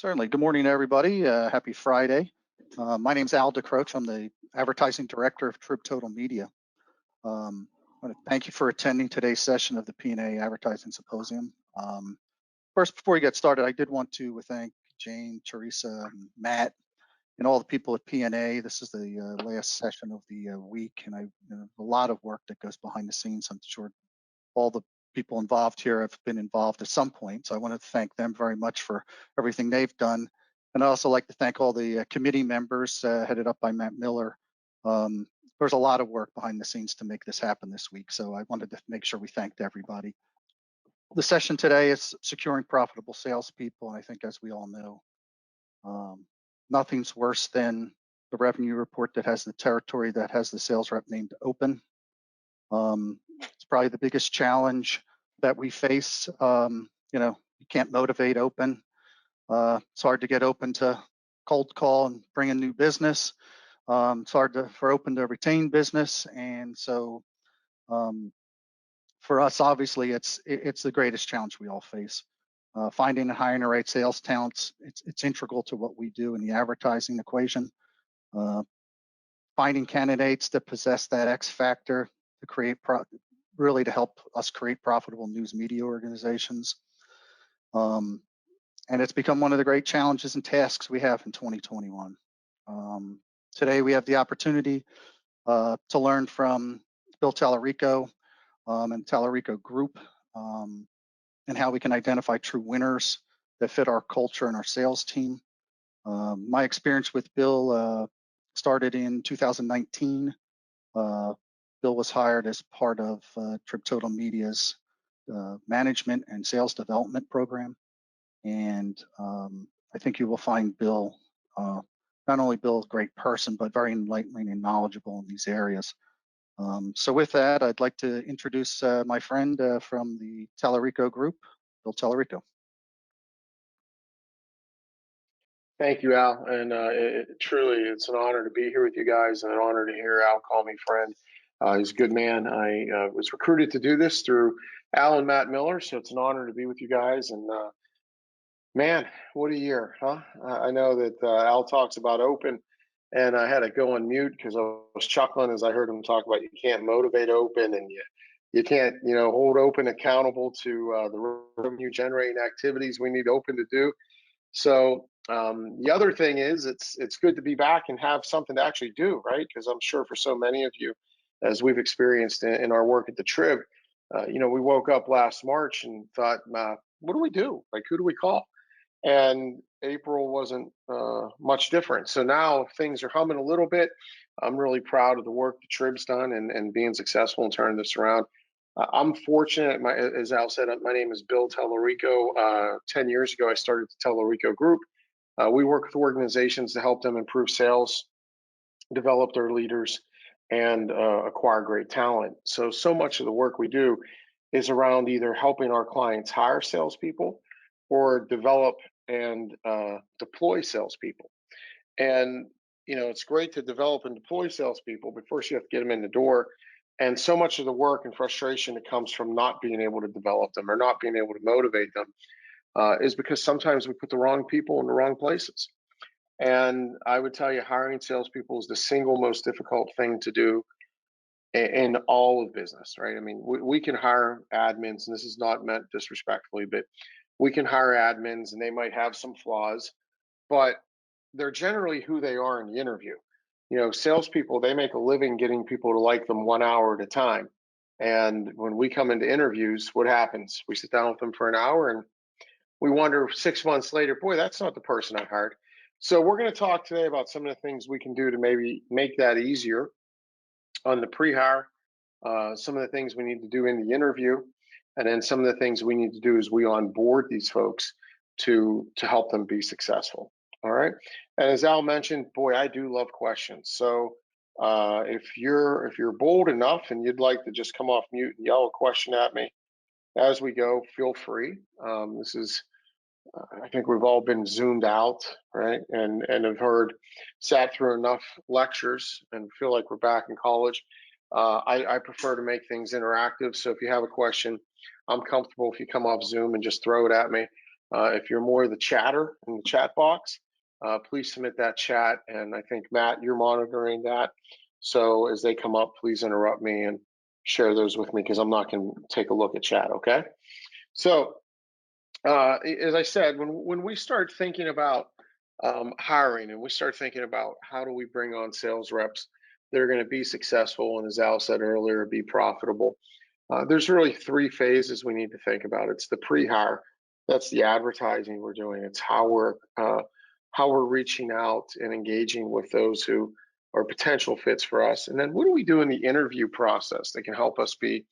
Certainly. Good morning, everybody. Happy Friday. My name is Al DeCroach. I'm the Advertising Director of Trib Total Media. I want to thank you for attending today's session of the P&A Advertising Symposium. First, before we get started, I did want to thank Jane, Teresa, Matt, and all the people at P&A. This is the last session of the week, and a lot of work that goes behind the scenes. I'm sure all the people involved here have been involved at some point. So I want to thank them very much for everything they've done. And I'd also like to thank all the committee members headed up by Matt Miller. There's a lot of work behind the scenes to make this happen this week. So I wanted to make sure we thanked everybody. The session today is securing profitable salespeople. And I think, as we all know, nothing's worse than the revenue report that has the territory that has the sales rep named open. It's probably the biggest challenge that we face. You can't motivate open. It's hard to get open to cold call and bring in new business. It's hard for open to retain business. And so for us, obviously, it's the greatest challenge we all face. Finding and hiring the right sales talents, it's integral to what we do in the advertising equation. Finding candidates that possess that X factor to create really to help us create profitable news media organizations. And it's become one of the great challenges and tasks we have in 2021. Today, we have the opportunity to learn from Bill Talerico and Talerico Group and how we can identify true winners that fit our culture and our sales team. My experience with Bill started in 2019. Bill was hired as part of Trib Total Media's management and sales development program. And I think you will find Bill, not only Bill, a great person, but very enlightening and knowledgeable in these areas. So with that, I'd like to introduce my friend from the Talerico Group, Bill Talerico. Thank you, Al. And truly, it's an honor to be here with you guys and an honor to hear Al call me friend. He's a good man. I was recruited to do this through Al and Matt Miller, so it's an honor to be with you guys. And man, what a year, huh? I know that Al talks about open, and I had to go on mute because I was chuckling as I heard him talk about you can't motivate open and you can't hold open accountable to the revenue generating activities we need open to do. So the other thing is it's good to be back and have something to actually do, right? Because I'm sure for so many of you, as we've experienced in our work at the Trib, we woke up last March and thought, what do we do? Like, who do we call? And April wasn't much different. So now things are humming a little bit. I'm really proud of the work the Trib's done and being successful in turning this around. I'm fortunate, as Al said, my name is Bill Talerico. 10 years ago, I started the Talerico Group. We work with organizations to help them improve sales, develop their leaders, and acquire great talent. So much of the work we do is around either helping our clients hire salespeople or develop and deploy salespeople. And, it's great to develop and deploy salespeople, but first you have to get them in the door. And so much of the work and frustration that comes from not being able to develop them or not being able to motivate them is because sometimes we put the wrong people in the wrong places. And I would tell you, hiring salespeople is the single most difficult thing to do in all of business, right? I mean, we can hire admins, and this is not meant disrespectfully, but we can hire admins and they might have some flaws, but they're generally who they are in the interview. Salespeople, they make a living getting people to like them 1 hour at a time. And when we come into interviews, what happens? We sit down with them for an hour and we wonder 6 months later, boy, that's not the person I hired. So we're going to talk today about some of the things we can do to maybe make that easier on the pre-hire, some of the things we need to do in the interview, and then some of the things we need to do as we onboard these folks to help them be successful. All right. And as Al mentioned, boy, I do love questions. So if you're bold enough and you'd like to just come off mute and yell a question at me as we go, feel free. This is, I think we've all been zoomed out, right? And have sat through enough lectures and feel like we're back in college. I prefer to make things interactive. So if you have a question, I'm comfortable if you come off Zoom and just throw it at me. If you're more the chatter in the chat box, please submit that chat. And I think, Matt, you're monitoring that. So as they come up, please interrupt me and share those with me, because I'm not going to take a look at chat, okay? So as I said, when we start thinking about hiring, and we start thinking about how do we bring on sales reps that are going to be successful, and as Al said earlier, be profitable, there's really three phases we need to think about. It's the pre-hire. That's the advertising we're doing. It's how we're reaching out and engaging with those who are potential fits for us. And then what do we do in the interview process that can help us be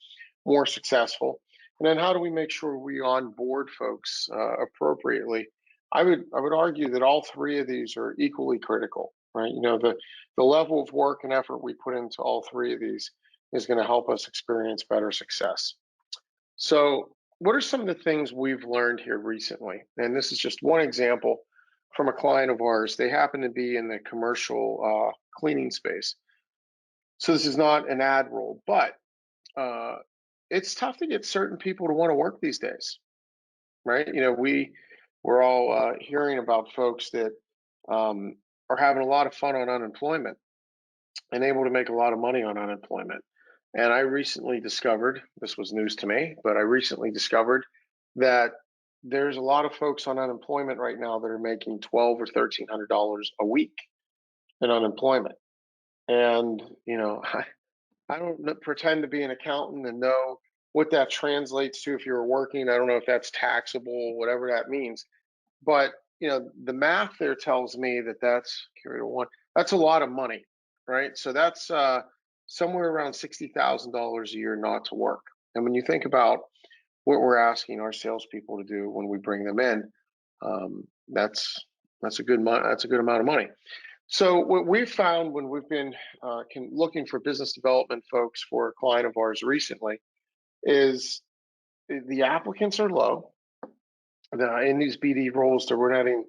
more successful? And then how do we make sure we onboard folks appropriately? I would argue that all three of these are equally critical, right? You know, the level of work and effort we put into all three of these is going to help us experience better success. So what are some of the things we've learned here recently? And this is just one example from a client of ours. They happen to be in the commercial cleaning space. So this is not an ad role, but it's tough to get certain people to want to work these days, right? You know, we're all hearing about folks that are having a lot of fun on unemployment and able to make a lot of money on unemployment. And I recently discovered, this was news to me, but I recently discovered that there's a lot of folks on unemployment right now that are making $1,200 or $1,300 a week in unemployment. And, you know, I don't pretend to be an accountant and know what that translates to if you're working. I don't know if that's taxable, whatever that means. But, you know, the math there tells me that that's a lot of money, right? So that's somewhere around $60,000 a year not to work. And when you think about what we're asking our salespeople to do when we bring them in, that's a good amount of money. So what we've found when we've been looking for business development folks for a client of ours recently is the applicants are low. In these BD roles, we're getting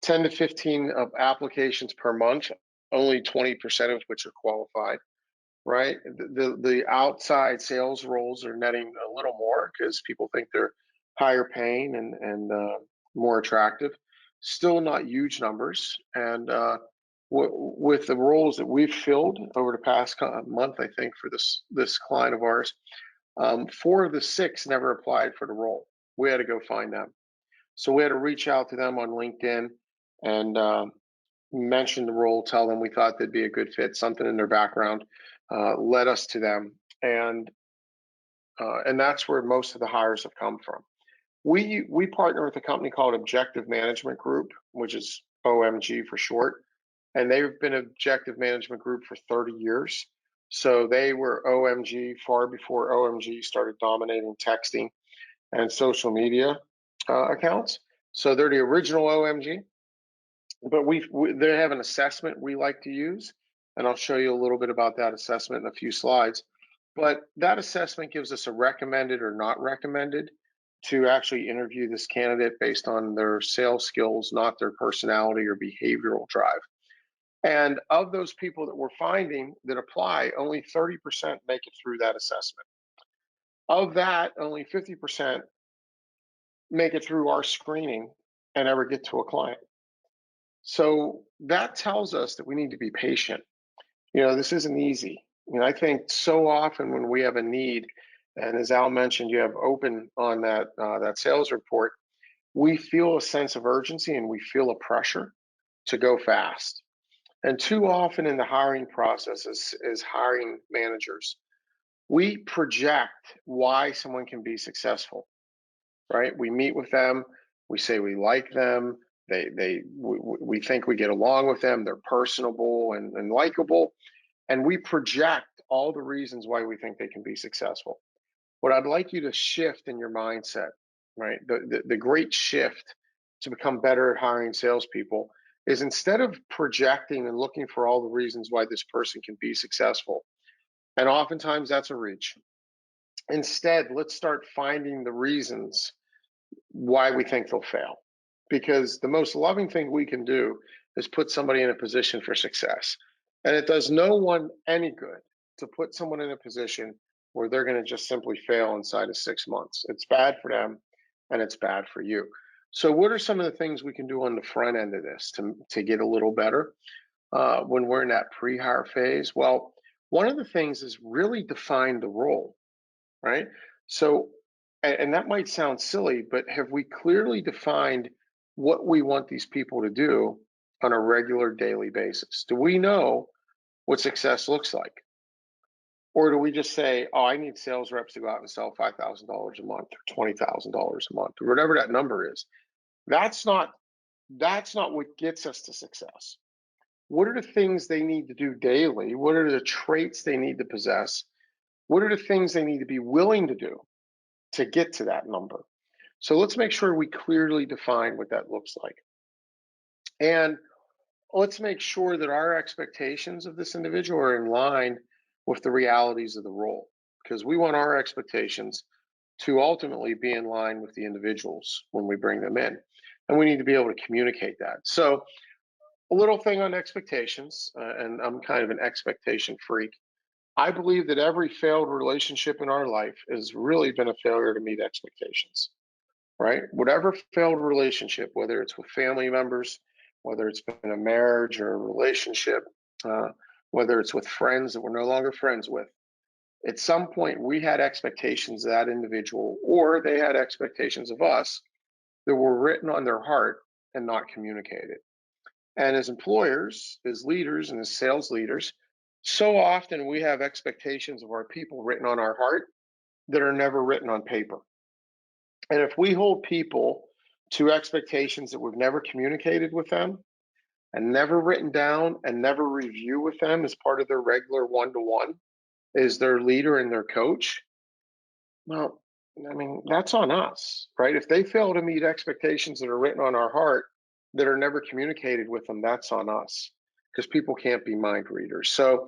10 to 15 of applications per month, only 20% of which are qualified, right? The outside sales roles are netting a little more because people think they're higher paying and more attractive. Still not huge numbers. And with the roles that we've filled over the past month, I think for this client of ours, 4 of the 6 never applied for the role. We had to go find them. So we had to reach out to them on LinkedIn and mention the role, tell them we thought they'd be a good fit, something in their background led us to them. And that's where most of the hires have come from. We partner with a company called Objective Management Group, which is OMG for short. And they've been Objective Management Group for 30 years. So they were OMG far before OMG started dominating texting and social media accounts. So they're the original OMG. But they have an assessment we like to use, and I'll show you a little bit about that assessment in a few slides. But that assessment gives us a recommended or not recommended to actually interview this candidate based on their sales skills, not their personality or behavioral drive. And of those people that we're finding that apply, only 30% make it through that assessment. Of that, only 50% make it through our screening and ever get to a client. So that tells us that we need to be patient. You know, this isn't easy. You know, I think so often when we have a need, and as Al mentioned, you have open on that sales report, we feel a sense of urgency and we feel a pressure to go fast. And too often in the hiring process as hiring managers, we project why someone can be successful, right? We meet with them, we say we like them, we think we get along with them, they're personable and likable, and we project all the reasons why we think they can be successful. What I'd like you to shift in your mindset, right? The great shift to become better at hiring salespeople is instead of projecting and looking for all the reasons why this person can be successful, and oftentimes that's a reach. Instead, let's start finding the reasons why we think they'll fail. Because the most loving thing we can do is put somebody in a position for success. And it does no one any good to put someone in a position where they're going to just simply fail inside of 6 months. It's bad for them and it's bad for you. So what are some of the things we can do on the front end of this to get a little better when we're in that pre-hire phase? Well, one of the things is really define the role, right? So, and that might sound silly, but have we clearly defined what we want these people to do on a regular daily basis? Do we know what success looks like? Or do we just say, oh, I need sales reps to go out and sell $5,000 a month or $20,000 a month or whatever that number is? That's not what gets us to success. What are the things they need to do daily? What are the traits they need to possess? What are the things they need to be willing to do to get to that number? So let's make sure we clearly define what that looks like. And let's make sure that our expectations of this individual are in line with the realities of the role, because we want our expectations to ultimately be in line with the individuals when we bring them in. And we need to be able to communicate that. So a little thing on expectations, and I'm kind of an expectation freak. I believe that every failed relationship in our life has really been a failure to meet expectations, right? Whatever failed relationship, whether it's with family members, whether it's been a marriage or a relationship, whether it's with friends that we're no longer friends with, at some point we had expectations of that individual, or they had expectations of us that were written on their heart and not communicated. And as employers, as leaders, and as sales leaders, so often we have expectations of our people written on our heart that are never written on paper. And if we hold people to expectations that we've never communicated with them and never written down and never review with them as part of their regular one-to-one as their leader and their coach, well, I mean, that's on us, right? If they fail to meet expectations that are written on our heart that are never communicated with them, that's on us, because people can't be mind readers. So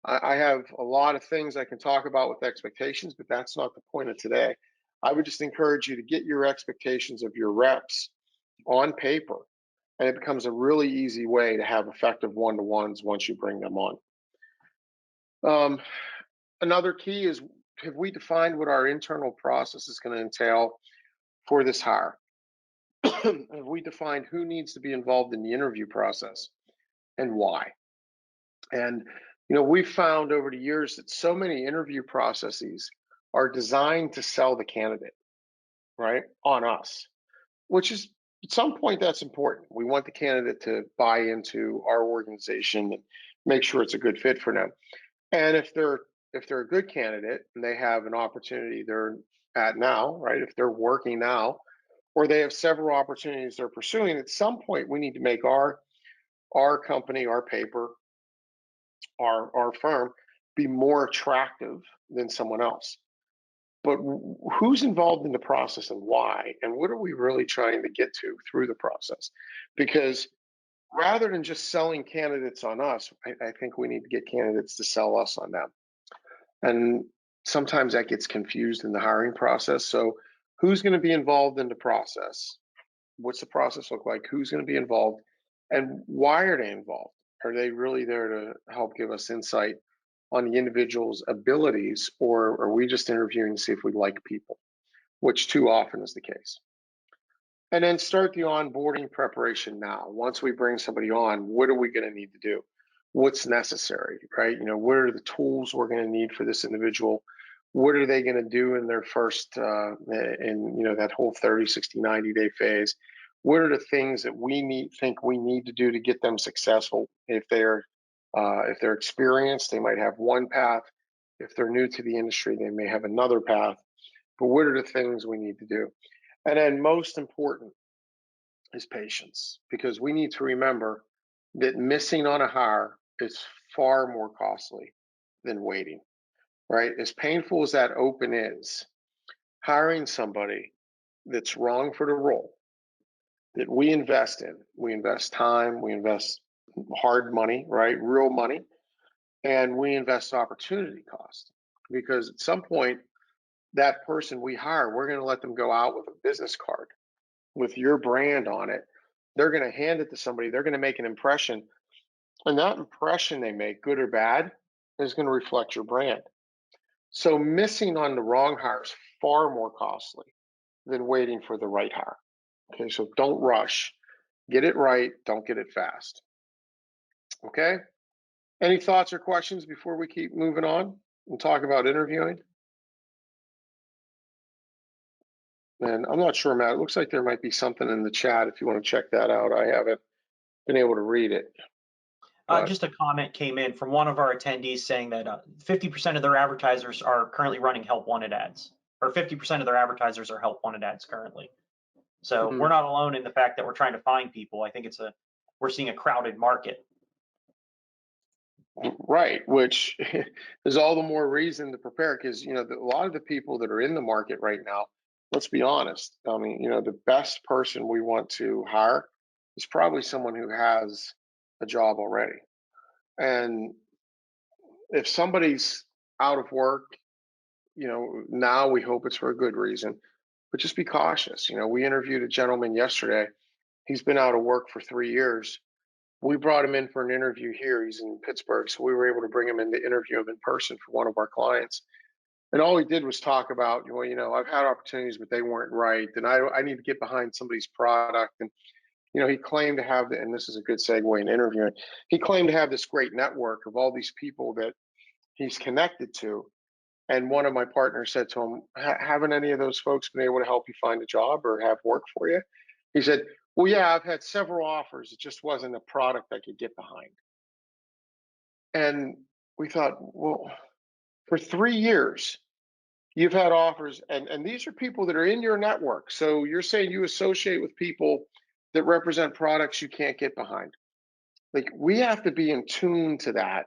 I have a lot of things I can talk about with expectations, but that's not the point of today. I would just encourage you to get your expectations of your reps on paper, and it becomes a really easy way to have effective one-to-ones once you bring them on. Another key is, have we defined what our internal process is going to entail for this hire? Have we defined who needs to be involved in the interview process and why? And we've found over the years that so many interview processes are designed to sell the candidate, right, on us, which is, at some point, that's important. We want the candidate to buy into our organization and make sure it's a good fit for them. And if they're a good candidate and they have an opportunity they're at now, right, if they're working now, or they have several opportunities they're pursuing, at some point we need to make our company, our paper, our firm be more attractive than someone else. But who's involved in the process and why? And what are we really trying to get to through the process? Because rather than just selling candidates on us, I think we need to get candidates to sell us on them. And sometimes that gets confused in the hiring process. So who's going to be involved in the process? What's the process look like? Who's going to be involved? And why are they involved? Are they really there to help give us insight on the individual's abilities, or are we just interviewing to see if we like people, which too often is the case? And then start the onboarding preparation now. Once we bring somebody on, what are we going to need to do? What's necessary, right? What are the tools we're going to need for this individual? What are they going to do in their first, that whole 30, 60, 90-day phase? What are the things that we think we need to do to get them successful? If they're experienced, they might have one path. If they're new to the industry, they may have another path. But what are the things we need to do? And then most important is patience, because we need to remember that missing on a hire is far more costly than waiting, right? As painful as that open is, hiring somebody that's wrong for the role that we invest in, we invest time, we invest hard money, right? Real money, and we invest opportunity cost, because at some point, that person we hire, we're going to let them go out with a business card with your brand on it. They're going to hand it to somebody. They're going to make an impression. And that impression they make, good or bad, is going to reflect your brand. So missing on the wrong hire is far more costly than waiting for the right hire. Okay, so don't rush. Get it right, don't get it fast. Okay? Any thoughts or questions before we keep moving on and talk about interviewing? And I'm not sure, Matt. It looks like there might be something in the chat if you want to check that out. I haven't been able to read it. But Just a comment came in from one of our attendees saying that 50% of their advertisers are currently running help wanted ads, or 50% of their advertisers are help wanted ads currently. So we're not alone in the fact that we're trying to find people. I think we're seeing a crowded market. right, which is all the more reason to prepare, because a lot of the people that are in the market right now, let's be honest. I mean, the best person we want to hire is probably someone who has a job already. And if somebody's out of work, now we hope it's for a good reason, but just be cautious. We interviewed a gentleman yesterday. He's been out of work for 3 years. We brought him in for an interview here. He's in Pittsburgh, so we were able to bring him in to interview him in person for one of our clients. And all he did was talk about, well, I've had opportunities, but they weren't right, and I need to get behind somebody's product. And he claimed to have, and this is a good segue in interviewing. He claimed to have this great network of all these people that he's connected to. And one of my partners said to him, haven't any of those folks been able to help you find a job or have work for you? He said, well, yeah, I've had several offers. It just wasn't a product I could get behind. And we thought, well, for 3 years, you've had offers, and these are people that are in your network. So you're saying you associate with people that represent products you can't get behind. Like, we have to be in tune to that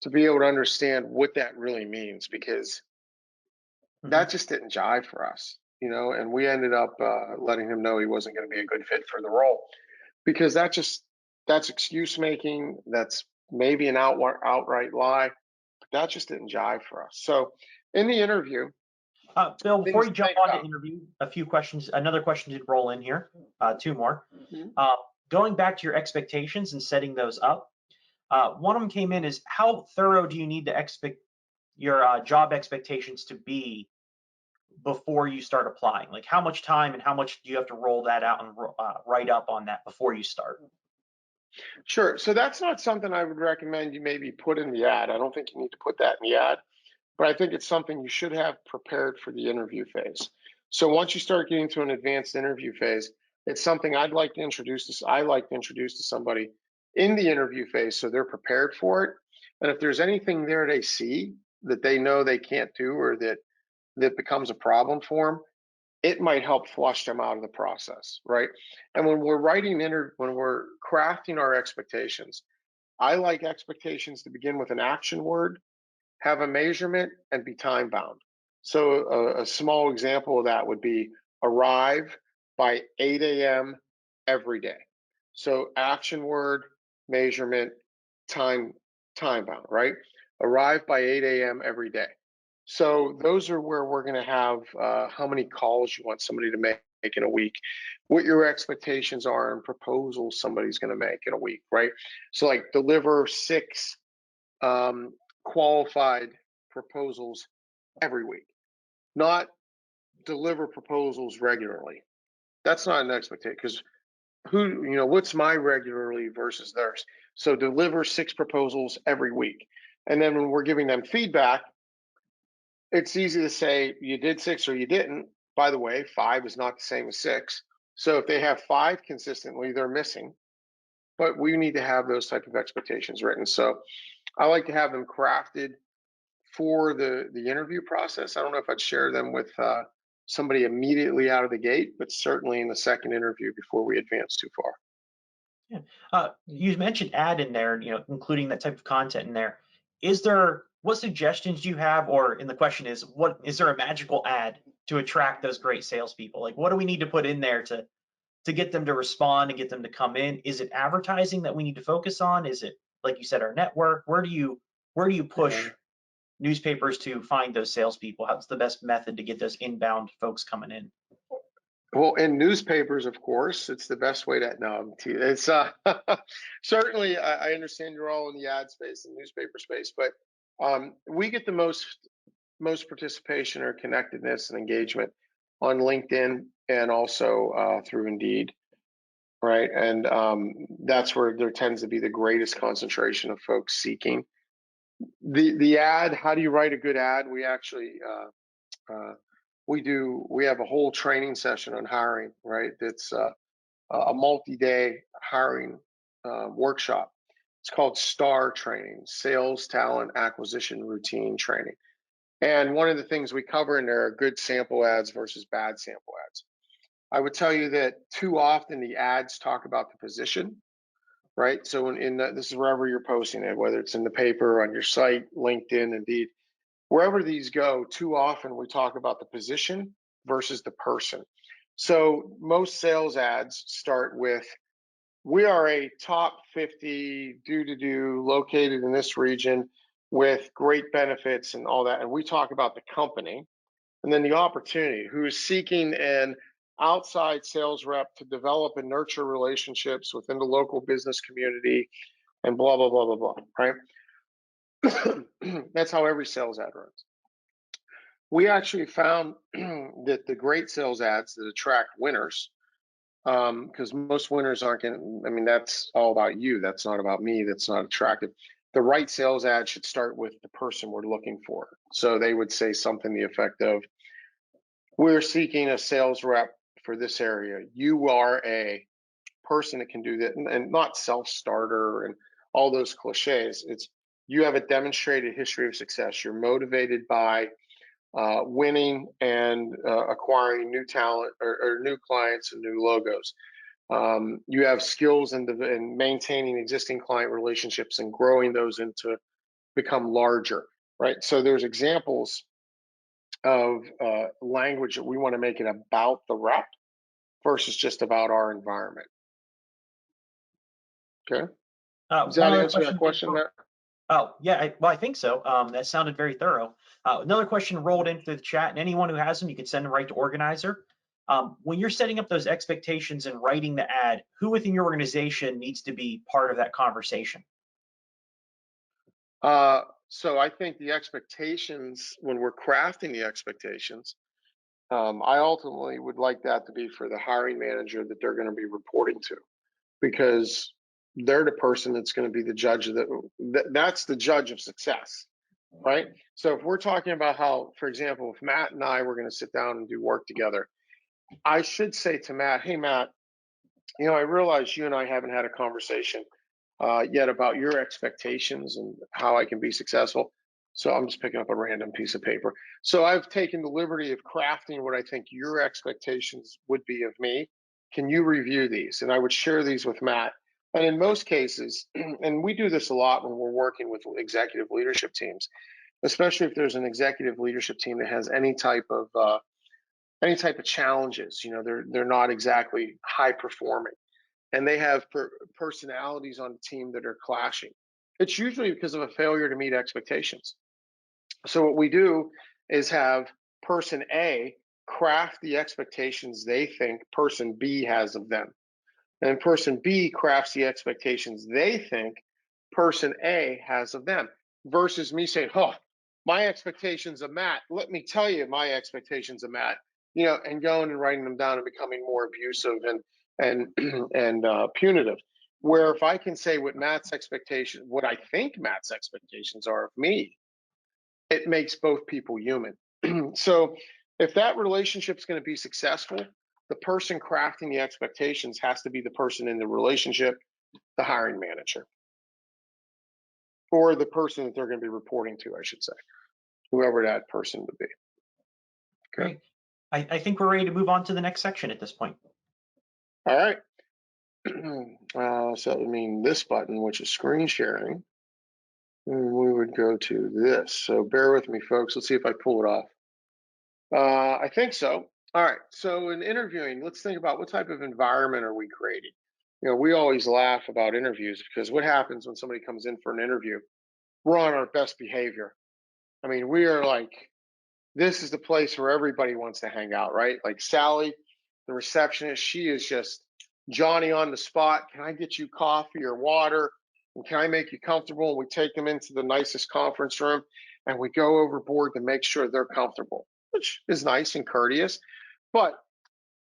to be able to understand what that really means, because that just didn't jive for us, and we ended up letting him know he wasn't going to be a good fit for the role, because that's excuse making. That's maybe an outright lie, but that just didn't jive for us. So in the interview, Bill, before you jump on to interview, a few questions, another question did roll in here, 2 more. Going back to your expectations and setting those up, one of them came in is, how thorough do you need to expect your job expectations to be before you start applying? Like, how much time and how much do you have to roll that out and write up on that before you start? Sure. So that's not something I would recommend you maybe put in the ad. I don't think you need to put that in the ad, but I think it's something you should have prepared for the interview phase. So once you start getting to an advanced interview phase, it's something I like to introduce to somebody in the interview phase, so they're prepared for it. And if there's anything there they see that they know they can't do, or that becomes a problem for them, it might help flush them out of the process, right? And when we're when we're crafting our expectations, I like expectations to begin with an action word, have a measurement, and be time bound. So a small example of that would be arrive by 8 a.m. every day. So action word, measurement, time bound, right? Arrive by 8 a.m. every day. So those are where we're going to have how many calls you want somebody to make in a week, what your expectations are, and proposals somebody's going to make in a week, right? So like, deliver 6 qualified proposals every week, not deliver proposals regularly. That's not an expectation, because what's my regularly versus theirs? So deliver 6 proposals every week. And then when we're giving them feedback, it's easy to say you did 6 or you didn't. By the way, 5 is not the same as 6. So if they have 5 consistently, they're missing. But we need to have those type of expectations written. So I like to have them crafted for the interview process. I don't know if I'd share them with somebody immediately out of the gate, but certainly in the second interview before we advance too far. Yeah. You mentioned ad in there, including that type of content in there. What suggestions do you have, or, and the question is, what is there a magical ad to attract those great salespeople? Like, what do we need to put in there to get them to respond and get them to come in? Is it advertising that we need to focus on? Is it, like you said, our network? Where do you push newspapers to find those salespeople? How's the best method to get those inbound folks coming in? Well, in newspapers, of course, it's the best way to. No, it's certainly. I understand you're all in the ad space and newspaper space, but we get the most participation or connectedness and engagement on LinkedIn and also through Indeed, right? And that's where there tends to be the greatest concentration of folks seeking. The ad, how do you write a good ad? We actually, we have a whole training session on hiring, right? That's a multi-day hiring workshop. It's called STAR training, Sales Talent Acquisition Routine Training. And one of the things we cover in there are good sample ads versus bad sample ads. I would tell you that too often the ads talk about the position, right? So this is wherever you're posting it, whether it's in the paper, on your site, LinkedIn, Indeed, wherever these go, too often we talk about the position versus the person. So most sales ads start with, we are a top 50 do located in this region with great benefits and all that. And we talk about the company and then the opportunity, who is seeking an outside sales rep to develop and nurture relationships within the local business community and blah, blah, blah, blah, blah, right? That's how every sales ad runs. We actually found that the great sales ads that attract winners, because most winners aren't going to, I mean, that's all about you. That's not about me. That's not attractive. The right sales ad should start with the person we're looking for. So they would say something to the effect of, we're seeking a sales rep for this area. You are a person that can do that, and not self-starter and all those cliches. It's, you have a demonstrated history of success. You're motivated by winning and acquiring new talent or new clients and new logos. You have skills in maintaining existing client relationships and growing those into become larger, right? So there's examples of language that we want to make it about the rep versus just about our environment. Okay. Does that answer that question, Matt? Oh, yeah, I think so. That sounded very thorough. Another question rolled in through the chat, and anyone who has them, you can send them right to Organizer. When you're setting up those expectations and writing the ad, who within your organization needs to be part of that conversation? So I think the expectations, when we're crafting the expectations, I ultimately would like that to be for the hiring manager that they're going to be reporting to, because they're the person that's going to be the judge of that's the judge of success, right? So if we're talking about how, for example, if Matt and I were going to sit down and do work together, I should say to Matt, hey, Matt, you know, I realize you and I haven't had a conversation yet about your expectations and how I can be successful. So I'm just picking up a random piece of paper. So I've taken the liberty of crafting what I think your expectations would be of me. Can you review these? And I would share these with Matt. And in most cases, and we do this a lot when we're working with executive leadership teams, especially if there's an executive leadership team that has any type of challenges. You know, they're not exactly high performing, and they have personalities on the team that are clashing. It's usually because of a failure to meet expectations. So what we do is have person A craft the expectations they think person B has of them. And person B crafts the expectations they think person A has of them, versus me saying, oh, my expectations of Matt, let me tell you my expectations of Matt, you know, and going and writing them down and becoming more abusive and punitive. Where if I can say what Matt's expectations, what I think Matt's expectations are of me, it makes both people human. So if that relationship's going to be successful, the person crafting the expectations has to be the person in the relationship, the hiring manager, or the person that they're going to be reporting to, I should say, whoever that person would be. Okay. Great. I think we're ready to move on to the next section at this point. All right. So I mean this button, which is screen sharing, and we would go to this. So bear with me, folks. Let's see if I pull it off. I think so. All right. So in interviewing, let's think about what type of environment are we creating? You know, we always laugh about interviews because what happens when somebody comes in for an interview? We're on our best behavior. I mean, we are like, this is the place where everybody wants to hang out, right? Like Sally, the receptionist, she is just Johnny on the spot. Can I get you coffee or water? And can I make you comfortable? And we take them into the nicest conference room and we go overboard to make sure they're comfortable, which is nice and courteous. But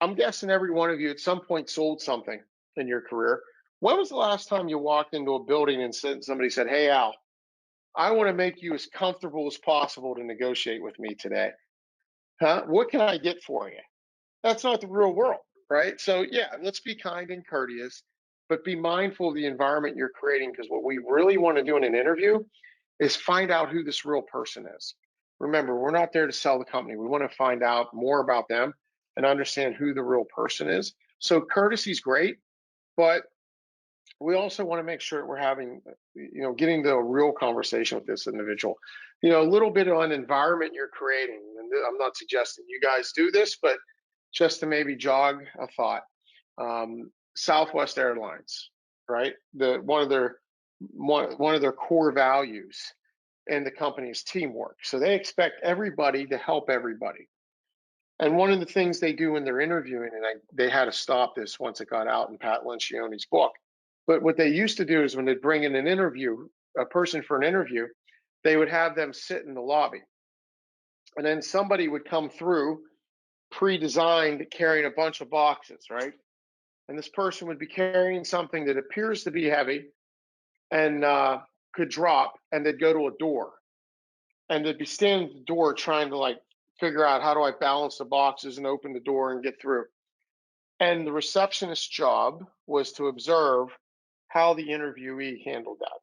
I'm guessing every one of you at some point sold something in your career. When was the last time you walked into a building and somebody said, "Hey, Al, I want to make you as comfortable as possible to negotiate with me today. Huh? What can I get for you?" That's not the real world, right? So yeah, let's be kind and courteous, but be mindful of the environment you're creating, because what we really want to do in an interview is find out who this real person is. Remember, we're not there to sell the company. We want to find out more about them and understand who the real person is. So courtesy is great, but we also want to make sure we're having, getting to a real conversation with this individual. A little bit on environment you're creating. And I'm not suggesting you guys do this, but just to maybe jog a thought. Southwest Airlines, right? One of their core values in the company is teamwork. So they expect everybody to help everybody. And one of the things they do when they're interviewing, and they had to stop this once it got out in Pat Lencioni's book, but what they used to do is when they'd bring in a person for an interview, they would have them sit in the lobby. And then somebody would come through pre-designed carrying a bunch of boxes, right? And this person would be carrying something that appears to be heavy and could drop, and they'd go to a door. And they'd be standing at the door trying to figure out, how do I balance the boxes and open the door and get through? And the receptionist's job was to observe how the interviewee handled that.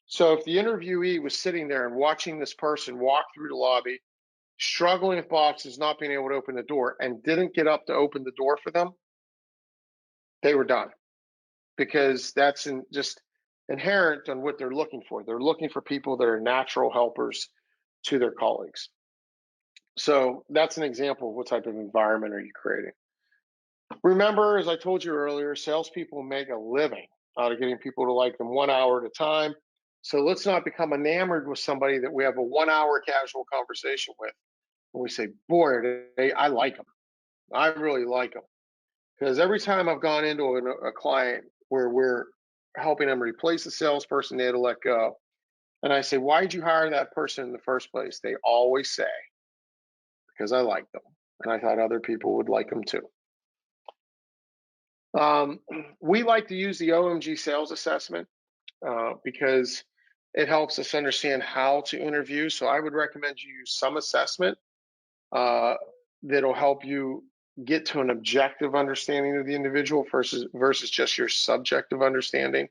So if the interviewee was sitting there and watching this person walk through the lobby, struggling with boxes, not being able to open the door, and didn't get up to open the door for them, they were done, because that's just inherent on what they're looking for. They're looking for people that are natural helpers to their colleagues. So that's an example of what type of environment are you creating. Remember, as I told you earlier, salespeople make a living out of getting people to like them 1 hour at a time. So let's not become enamored with somebody that we have a 1 hour casual conversation with, and we say, "Boy, I like them. I really like them." Because every time I've gone into a client where we're helping them replace a salesperson they had to let go, and I say, "Why did you hire that person in the first place?" They always say, "Because I like them, and I thought other people would like them too." We like to use the Omg Sales Assessment because it helps us understand how to interview. So I would recommend you use some assessment that'll help you get to an objective understanding of the individual versus just your subjective understanding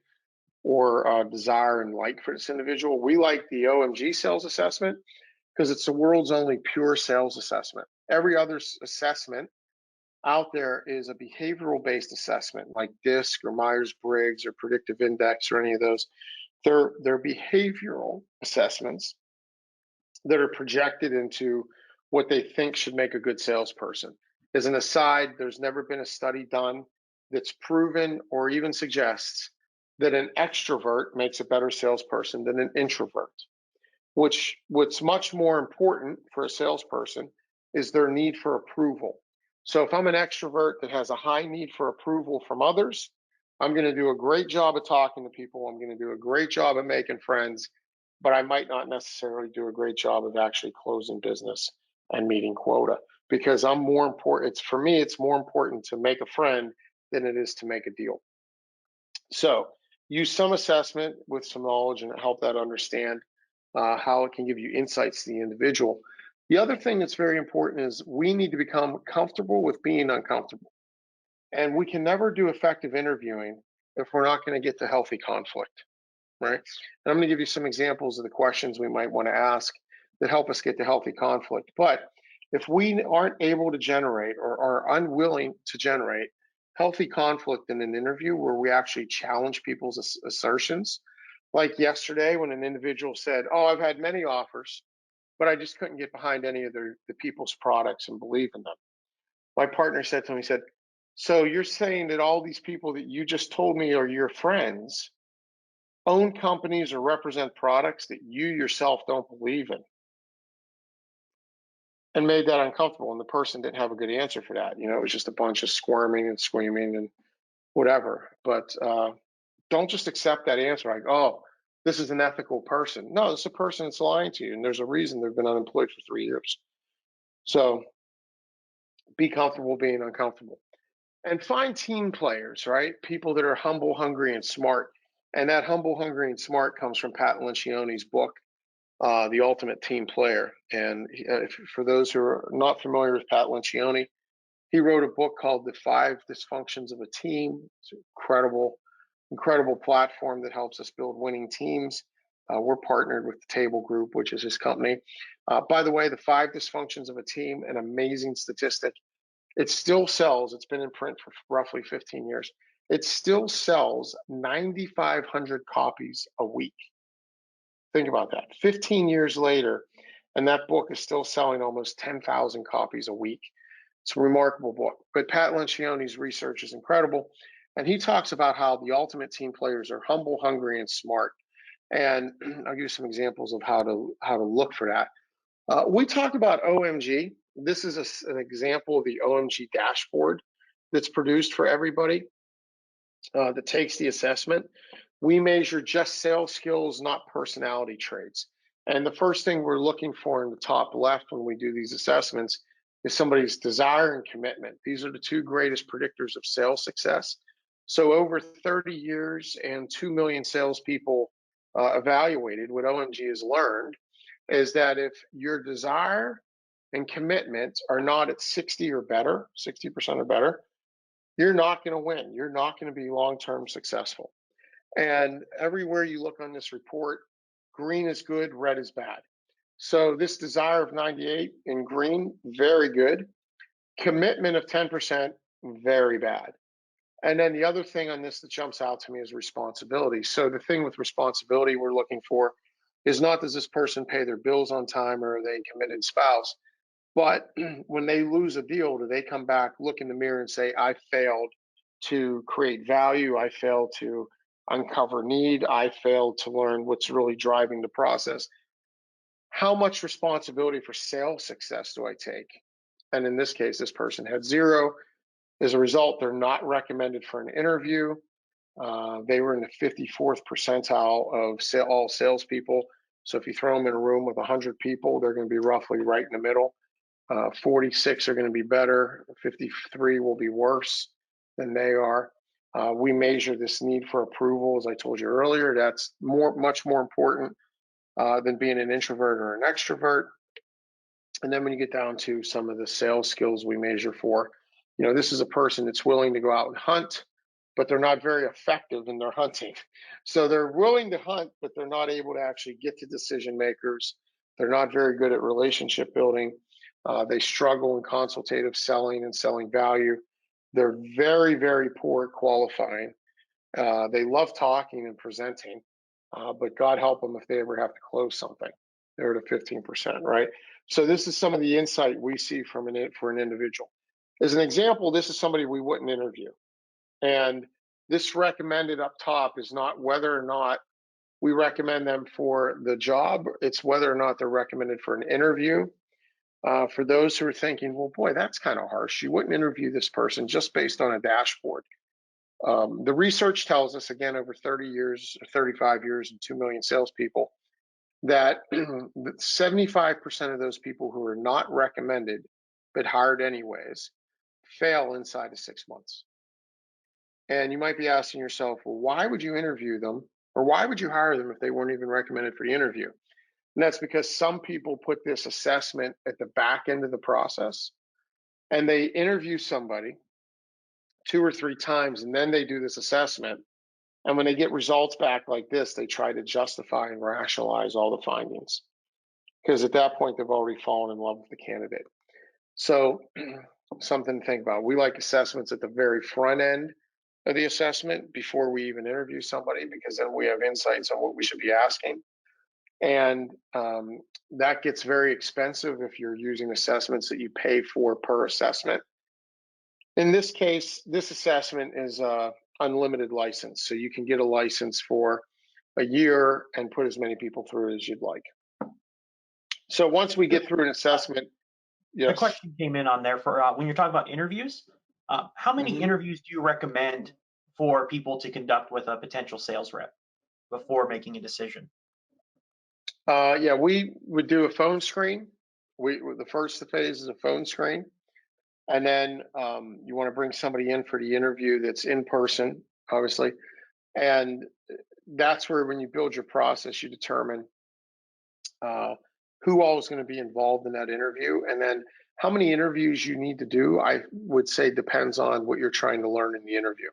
or desire and like for this individual. We like the Omg Sales Assessment because it's the world's only pure sales assessment. Every other assessment out there is a behavioral-based assessment like DISC or Myers-Briggs or Predictive Index or any of those. They're behavioral assessments that are projected into what they think should make a good salesperson. As an aside, there's never been a study done that's proven or even suggests that an extrovert makes a better salesperson than an introvert. What's much more important for a salesperson is their need for approval. So if I'm an extrovert that has a high need for approval from others, I'm going to do a great job of talking to people. I'm going to do a great job of making friends, but I might not necessarily do a great job of actually closing business and meeting quota, because I'm more important. For me, it's more important to make a friend than it is to make a deal. So use some assessment with some knowledge and help that understand how it can give you insights to the individual. The other thing that's very important is we need to become comfortable with being uncomfortable. And we can never do effective interviewing if we're not going to get to healthy conflict, right? And I'm going to give you some examples of the questions we might want to ask that help us get to healthy conflict. But if we aren't able to generate or are unwilling to generate healthy conflict in an interview where we actually challenge people's assertions, like yesterday when an individual said, "Oh, I've had many offers, but I just couldn't get behind any of the people's products and believe in them." My partner said to me, he said, "So you're saying that all these people that you just told me are your friends own companies or represent products that you yourself don't believe in?" And made that uncomfortable. And the person didn't have a good answer for that. It was just a bunch of squirming and screaming and whatever. But don't just accept that answer like, "Oh, this is an ethical person." No, it's a person that's lying to you, and there's a reason they've been unemployed for 3 years. So be comfortable being uncomfortable. And find team players, right? People that are humble, hungry, and smart. And that humble, hungry, and smart comes from Pat Lencioni's book, The Ultimate Team Player. And for those who are not familiar with Pat Lencioni, he wrote a book called The 5 Dysfunctions of a Team. It's an incredible platform that helps us build winning teams. We're partnered with the Table Group, which is his company. By the way, The 5 Dysfunctions of a Team, an amazing statistic. It still sells. It's been in print for roughly 15 years. It still sells 9,500 copies a week. Think about that. 15 years later, and that book is still selling almost 10,000 copies a week. It's a remarkable book. But Pat Lencioni's research is incredible. And he talks about how the ultimate team players are humble, hungry, and smart. And I'll give you some examples of how to look for that. We talked about OMG. This is an example of the OMG dashboard that's produced for everybody that takes the assessment. We measure just sales skills, not personality traits. And the first thing we're looking for in the top left when we do these assessments is somebody's desire and commitment. These are the 2 greatest predictors of sales success. So over 30 years and 2 million salespeople evaluated, what OMG has learned is that if your desire and commitment are not at 60 or better, 60% or better, you're not going to win. You're not going to be long-term successful. And everywhere you look on this report, green is good, red is bad. So this desire of 98 in green, very good. Commitment of 10%, very bad. And then the other thing on this that jumps out to me is responsibility. So the thing with responsibility we're looking for is not, does this person pay their bills on time, or are they a committed spouse? But when they lose a deal, do they come back, look in the mirror and say, I failed to create value, I failed to uncover need, I failed to learn what's really driving the process? How much responsibility for sales success do I take? And in this case, this person had 0. As a result, they're not recommended for an interview. They were in the 54th percentile of all salespeople. So if you throw them in a room with 100 people, they're going to be roughly right in the middle. 46 are going to be better. 53 will be worse than they are. We measure this need for approval, as I told you earlier. That's much more important than being an introvert or an extrovert. And then when you get down to some of the sales skills we measure for, this is a person that's willing to go out and hunt, but they're not very effective in their hunting. So they're willing to hunt, but they're not able to actually get to decision makers. They're not very good at relationship building. They struggle in consultative selling and selling value. They're very, very poor at qualifying. They love talking and presenting, but God help them if they ever have to close something. They're at a 15%, right? So this is some of the insight we see for an individual. As an example, this is somebody we wouldn't interview. And this recommended up top is not whether or not we recommend them for the job, it's whether or not they're recommended for an interview. For those who are thinking, well, boy, that's kind of harsh. You wouldn't interview this person just based on a dashboard. The research tells us, again, over 30 years, 35 years, and 2 million salespeople, that 75% of those people who are not recommended but hired anyways fail inside of 6 months. And you might be asking yourself, well, why would you interview them, or why would you hire them if they weren't even recommended for the interview? And that's because some people put this assessment at the back end of the process, and they interview somebody 2 or 3 times, and then they do this assessment. And when they get results back like this, they try to justify and rationalize all the findings, because at that point, they've already fallen in love with the candidate. So something to think about. We like assessments at the very front end of the assessment before we even interview somebody, because then we have insights on what we should be asking. And that gets very expensive if you're using assessments that you pay for per assessment. In this case, this assessment is unlimited license. So you can get a license for a year and put as many people through as you'd like. So once we get through an assessment, yes. The question came in on there for when you're talking about interviews. How many interviews do you recommend for people to conduct with a potential sales rep before making a decision? Yeah, we would do a phone screen. The first phase is a phone screen. And then you want to bring somebody in for the interview that's in person, obviously. And that's where, when you build your process, you determine who all is going to be involved in that interview. And then how many interviews you need to do, I would say, depends on what you're trying to learn in the interview.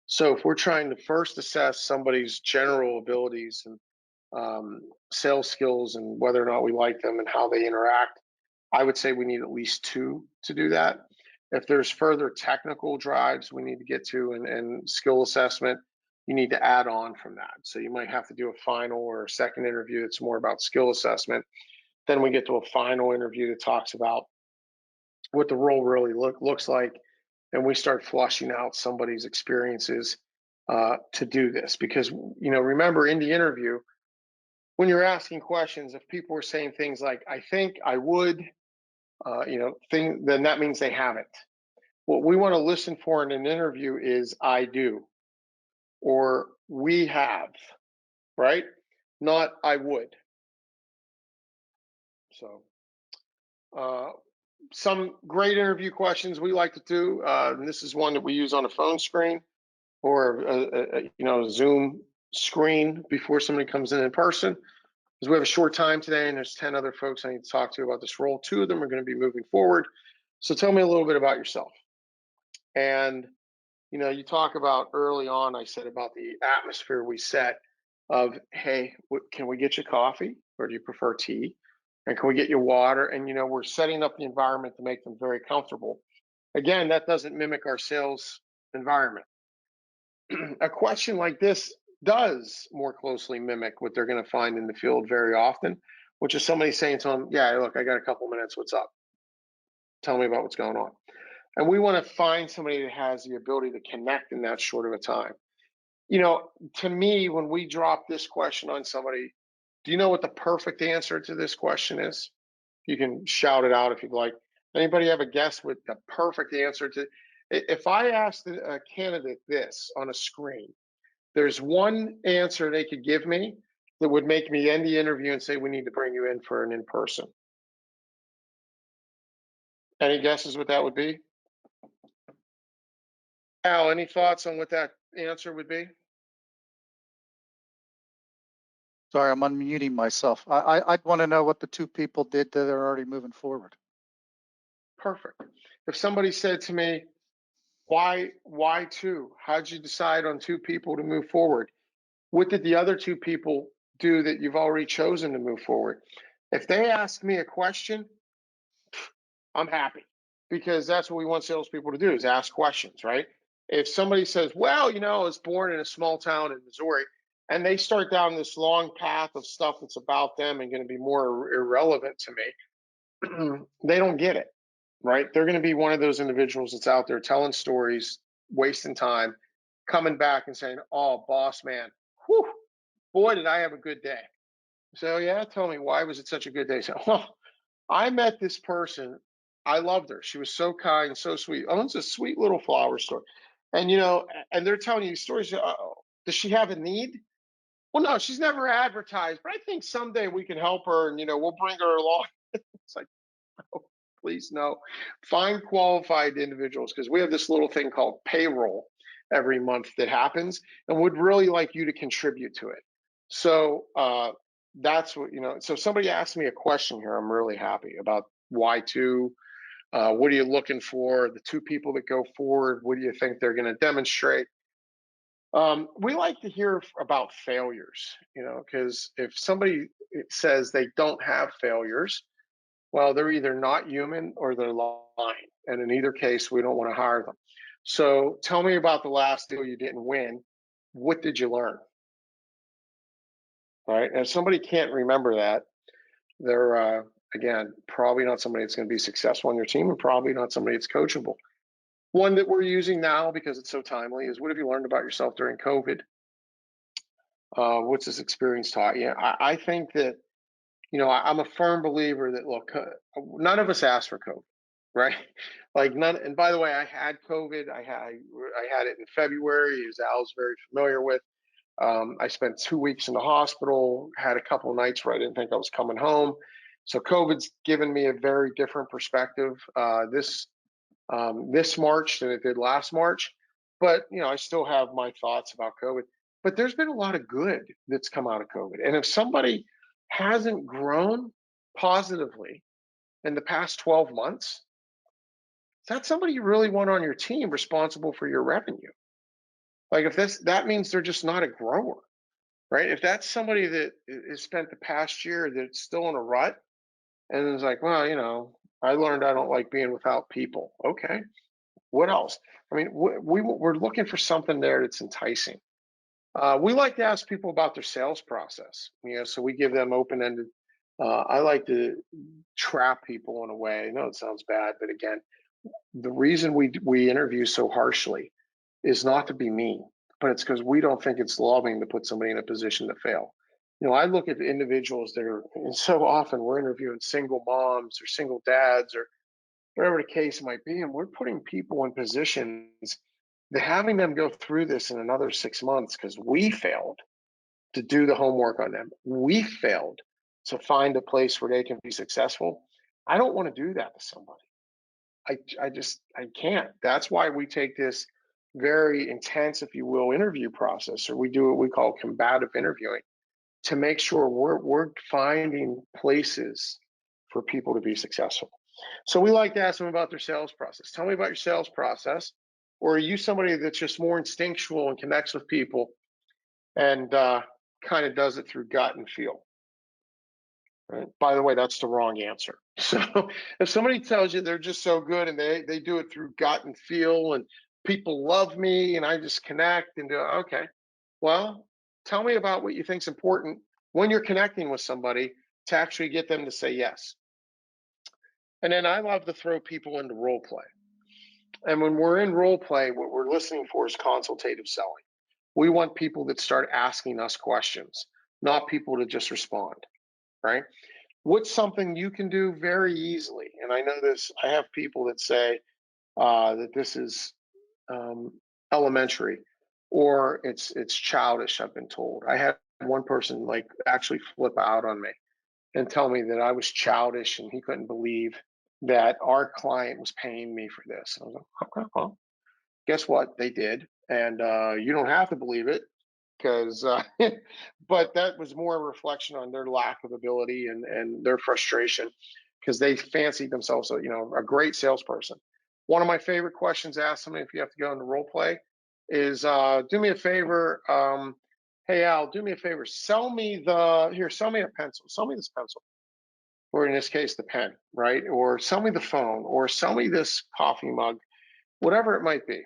So if we're trying to first assess somebody's general abilities and sales skills and whether or not we like them and how they interact, I would say we need at least 2 to do that. If there's further technical drives we need to get to and skill assessment, you need to add on from that. So you might have to do a final or a second interview that's more about skill assessment. Then we get to a final interview that talks about what the role really looks like, and we start flushing out somebody's experiences to do this. Because, remember, in the interview, when you're asking questions, if people are saying things like, I think, I would, then that means they haven't. What we want to listen for in an interview is I do, or we have, right? Not I would. So some great interview questions we like to do, and this is one that we use on a phone screen or a Zoom screen before somebody comes in person. Because we have a short time today and there's 10 other folks I need to talk to about this role. 2 of them are going to be moving forward. So tell me a little bit about yourself. And, you talk about early on, I said about the atmosphere we set of, hey, can we get you coffee or do you prefer tea? And can we get you water? And, we're setting up the environment to make them very comfortable. Again, that doesn't mimic our sales environment. A question like this does more closely mimic what they're going to find in the field very often, which is somebody saying to them, yeah, look, I got a couple minutes. What's up? Tell me about what's going on. And we want to find somebody that has the ability to connect in that short of a time. To me, when we drop this question on somebody, do you know what the perfect answer to this question is? You can shout it out if you'd like. Anybody have a guess what the perfect answer to? If I asked a candidate this on a screen, there's one answer they could give me that would make me end the interview and say, we need to bring you in for an in-person. Any guesses what that would be? Al, any thoughts on what that answer would be? Sorry, I'm unmuting myself. I'd want to know what the 2 people did that are already moving forward. Perfect. If somebody said to me, why 2? How'd you decide on 2 people to move forward? What did the other 2 people do that you've already chosen to move forward? If they ask me a question, I'm happy, because that's what we want salespeople to do, is ask questions, right? If somebody says, well, I was born in a small town in Missouri, and they start down this long path of stuff that's about them and going to be more irrelevant to me, they don't get it, right? They're going to be one of those individuals that's out there telling stories, wasting time, coming back and saying, oh, boss man, whew, boy, did I have a good day. So, yeah, tell me, why was it such a good day? So, well, I met this person. I loved her. She was so kind, so sweet. Owns a sweet little flower store. And, and they're telling you stories. Does she have a need? Well, no, she's never advertised, but I think someday we can help her and, we'll bring her along. It's like, oh, please, no. Find qualified individuals, because we have this little thing called payroll every month that happens, and would really like you to contribute to it. So that's what, so somebody asked me a question here. I'm really happy about why 2. What are you looking for? The 2 people that go forward, what do you think they're going to demonstrate? We like to hear about failures, because if somebody says they don't have failures, well, they're either not human or they're lying. And in either case, we don't want to hire them. So tell me about the last deal you didn't win. What did you learn? All right. And if somebody can't remember that, they're, again, probably not somebody that's going to be successful on your team, and probably not somebody that's coachable. One that we're using now, because it's so timely, is what have you learned about yourself during COVID? What's this experience taught you? I think that, I'm a firm believer that, look, none of us asked for COVID, right? Like none. And by the way, I had COVID. I had it in February, as Al's very familiar with. I spent 2 weeks in the hospital, had a couple of nights where I didn't think I was coming home. So COVID's given me a very different perspective. This this March than it did last March. But, I still have my thoughts about COVID. But there's been a lot of good that's come out of COVID. And if somebody hasn't grown positively in the past 12 months, is that somebody you really want on your team responsible for your revenue? Like if that means they're just not a grower, right? If that's somebody that has spent the past year that's still in a rut and is like, well, I learned I don't like being without people. Okay, what else? I mean, we're looking for something there that's enticing. We like to ask people about their sales process, so we give them open-ended. I like to trap people in a way. I know it sounds bad, but again, the reason we interview so harshly is not to be mean, but it's because we don't think it's loving to put somebody in a position to fail. I look at individuals that are, and so often we're interviewing single moms or single dads or whatever the case might be, and we're putting people in positions that having them go through this in another 6 months because we failed to do the homework on them. We failed to find a place where they can be successful. I don't want to do that to somebody. I can't. That's why we take this very intense, if you will, interview process, or we do what we call combative interviewing to make sure we're finding places for people to be successful. So we like to ask them about their sales process. Tell me about your sales process. Or are you somebody that's just more instinctual and connects with people and kind of does it through gut and feel? Right? By the way, that's the wrong answer. So if somebody tells you they're just so good and they do it through gut and feel and people love me and I just connect and do, okay, well, tell me about what you think is important when you're connecting with somebody to actually get them to say yes. And then I love to throw people into role play. And when we're in role play, what we're listening for is consultative selling. We want people that start asking us questions, not people to just respond, right? What's something you can do very easily? And I know this, I have people that say that this is elementary or it's childish, I've been told. I had one person like actually flip out on me and tell me that I was childish and he couldn't believe that our client was paying me for this. I was like, okay, well, guess what? They did. And you don't have to believe it because, but that was more a reflection on their lack of ability and their frustration because they fancied themselves, a great salesperson. One of my favorite questions asked somebody if you have to go into role play is, do me a favor. Hey, Al, do me a favor. Sell me a pencil. Sell me this pencil. Or in this case, the pen, right? Or sell me the phone, or sell me this coffee mug, whatever it might be.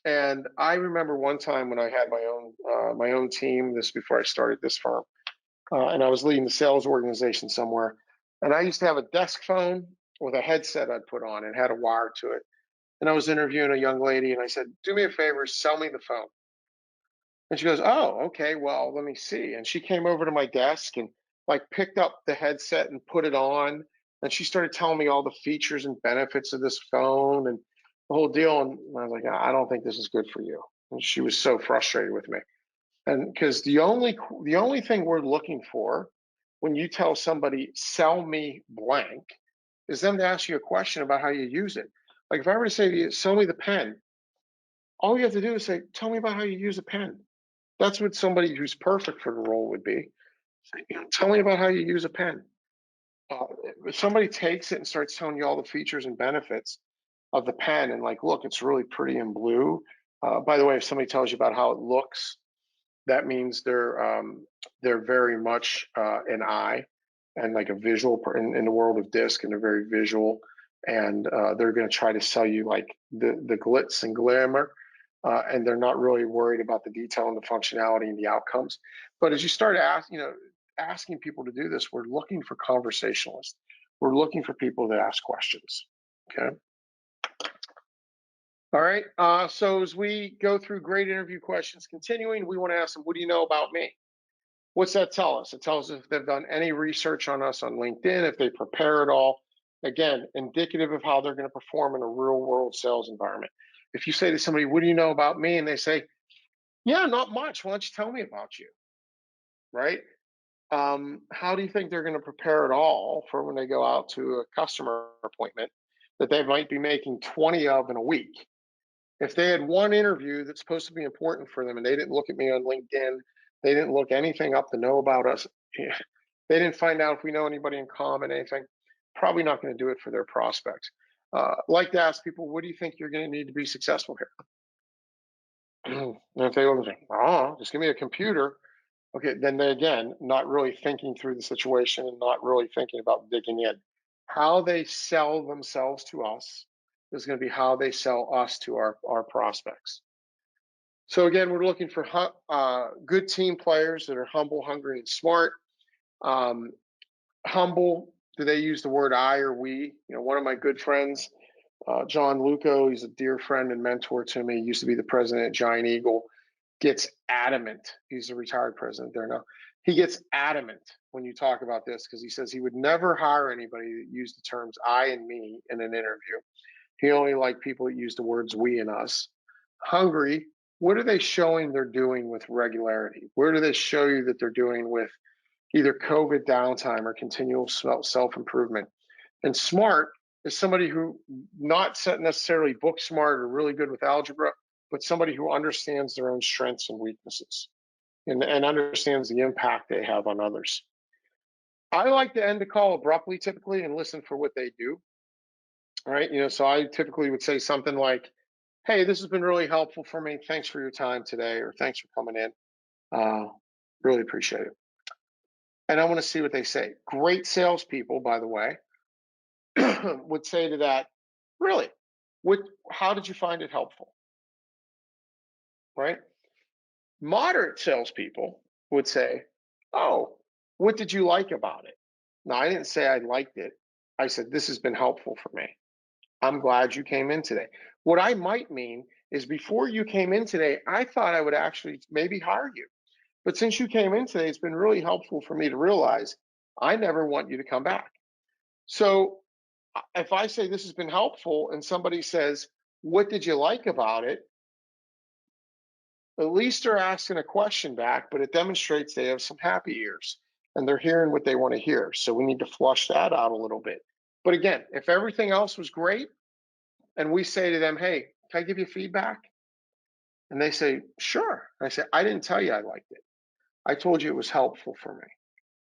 And I remember one time when I had my own team, this before I started this firm, and I was leading the sales organization somewhere. And I used to have a desk phone with a headset I'd put on and had a wire to it. And I was interviewing a young lady, and I said, "Do me a favor, sell me the phone." And she goes, "Oh, okay, well, let me see." And she came over to my desk and like picked up the headset and put it on. And she started telling me all the features and benefits of this phone and the whole deal. And I was like, "I don't think this is good for you." And she was so frustrated with me. And because the only thing we're looking for when you tell somebody, "Sell me blank," is them to ask you a question about how you use it. Like if I were to say to you, "Sell me the pen," all you have to do is say, "Tell me about how you use a pen." That's what somebody who's perfect for the role would be. Tell me about how you use a pen. If somebody takes it and starts telling you all the features and benefits of the pen and like, look, it's really pretty in blue. By the way, if somebody tells you about how it looks, that means they're very much an eye and like a visual in the world of disc, and they're very visual, and they're going to try to sell you like the glitz and glamour. And they're not really worried about the detail and the functionality and the outcomes. But as you start asking people to do this, we're looking for conversationalists. We're looking for people that ask questions. Okay. All right. So as we go through great interview questions, continuing, we want to ask them, "What do you know about me?" What's that tell us? It tells us if they've done any research on us on LinkedIn, if they prepare at all. Again, indicative of how they're going to perform in a real world sales environment. If you say to somebody, "What do you know about me?" and they say, "Yeah, not much. Why don't you tell me about you?" Right? How do you think they're going to prepare at all for when they go out to a customer appointment that they might be making 20 of in a week. If they had one interview that's supposed to be important for them and they didn't look at me on LinkedIn, they didn't look anything up to know about us, they didn't find out if we know anybody in common, anything, probably not going to do it for their prospects. Like to ask people, what do you think you're going to need to be successful here? And if they look and say, oh, just give me a computer. Okay, then they, again, not really thinking through the situation and not really thinking about digging in. How they sell themselves to us is going to be how they sell us to our prospects. So again, we're looking for good team players that are humble, hungry, and smart. Humble, do they use the word I or we? You know, one of my good friends, John Luco, he's a dear friend and mentor to me, used to be the president at Giant Eagle, gets adamant. He's a retired president there now. He gets adamant when you talk about this because he says he would never hire anybody that used the terms I and me in an interview. He only liked people that use the words we and us. Hungry, what are they showing they're doing with regularity? Where do they show you that they're doing with either COVID downtime or continual self-improvement? And smart is somebody who not necessarily book smart or really good with algebra, but somebody who understands their own strengths and weaknesses and understands the impact they have on others. I like to end the call abruptly typically and listen for what they do. Right? You know, so I typically would say something like, hey, this has been really helpful for me. Thanks for your time today, or thanks for coming in. Really appreciate it. And I want to see what they say. Great salespeople, by the way, would say to that, really, how did you find it helpful? Right? Moderate salespeople would say, oh, what did you like about it? Now, I didn't say I liked it. I said, this has been helpful for me. I'm glad you came in today. What I might mean is before you came in today, I thought I would actually maybe hire you. But since you came in today, it's been really helpful for me to realize I never want you to come back. So if I say this has been helpful and somebody says, what did you like about it? At least they're asking a question back, but it demonstrates they have some happy ears and they're hearing what they want to hear. So we need to flush that out a little bit. But again, if everything else was great and we say to them, hey, can I give you feedback? And they say, sure. I say, I didn't tell you I liked it. I told you it was helpful for me.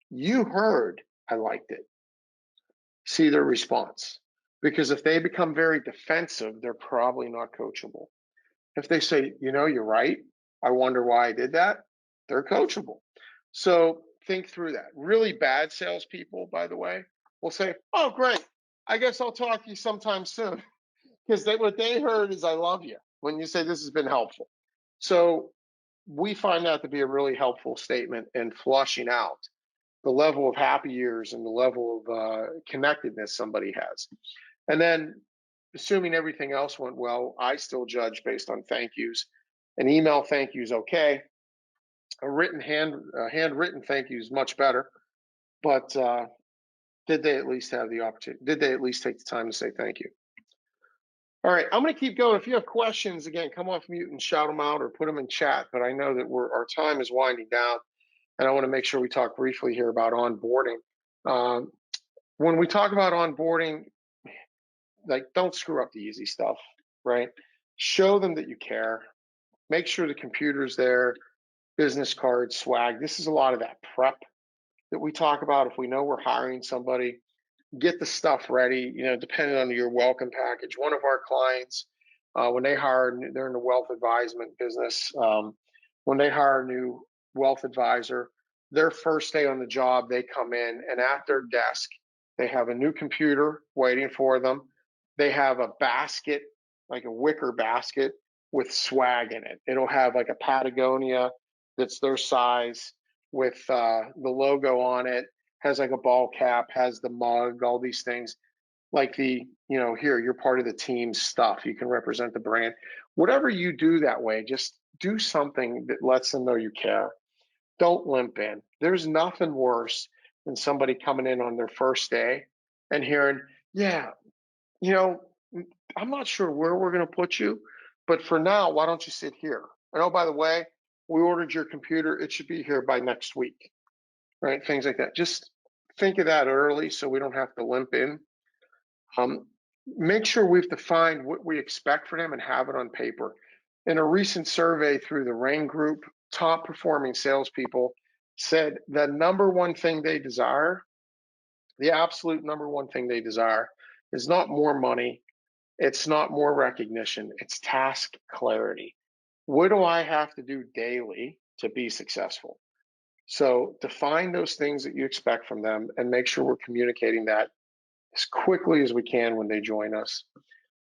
You heard I liked it. See their response. Because if they become very defensive, they're probably not coachable. If they say, you know, you're right, I wonder why I did that, they're coachable. So think through that. Really bad salespeople, by the way, will say, oh, great, I guess I'll talk to you sometime soon. Because what they heard is I love you when you say this has been helpful. So we find that to be a really helpful statement in flushing out the level of happy years and the level of connectedness somebody has. And then assuming everything else went well, I still judge based on thank yous. An email thank you is okay. A written handwritten thank you is much better. But did they at least have the opportunity? Did they at least take the time to say thank you? All right, I'm going to keep going. If you have questions, again, come off mute and shout them out or put them in chat. But I know that our time is winding down, and I want to make sure we talk briefly here about onboarding. When we talk about onboarding, like, don't screw up the easy stuff, right? Show them that you care. Make sure the computer's there, business cards, swag. This is a lot of that prep that we talk about. If we know we're hiring somebody, get the stuff ready, you know, depending on your welcome package. One of our clients, when they hire, they're in the wealth advisement business. When they hire a new wealth advisor, their first day on the job, they come in and at their desk, they have a new computer waiting for them. They have a basket, like a wicker basket with swag in it. It'll have like a Patagonia that's their size with the logo on it, has like a ball cap, has the mug, all these things. Like the, you know, here, you're part of the team stuff. You can represent the brand. Whatever you do that way, just do something that lets them know you care. Don't limp in. There's nothing worse than somebody coming in on their first day and hearing, yeah, you know, I'm not sure where we're going to put you, but for now, why don't you sit here? And oh, by the way, we ordered your computer. It should be here by next week, right? Things like that. Just think of that early so we don't have to limp in. make sure we've defined what we expect for them and have it on paper. In a recent survey through the RAIN group, top performing salespeople said the number one thing they desire, the absolute number one thing they desire, is not more money, it's not more recognition, it's task clarity. What do I have to do daily to be successful? So define those things that you expect from them and make sure we're communicating that as quickly as we can when they join us.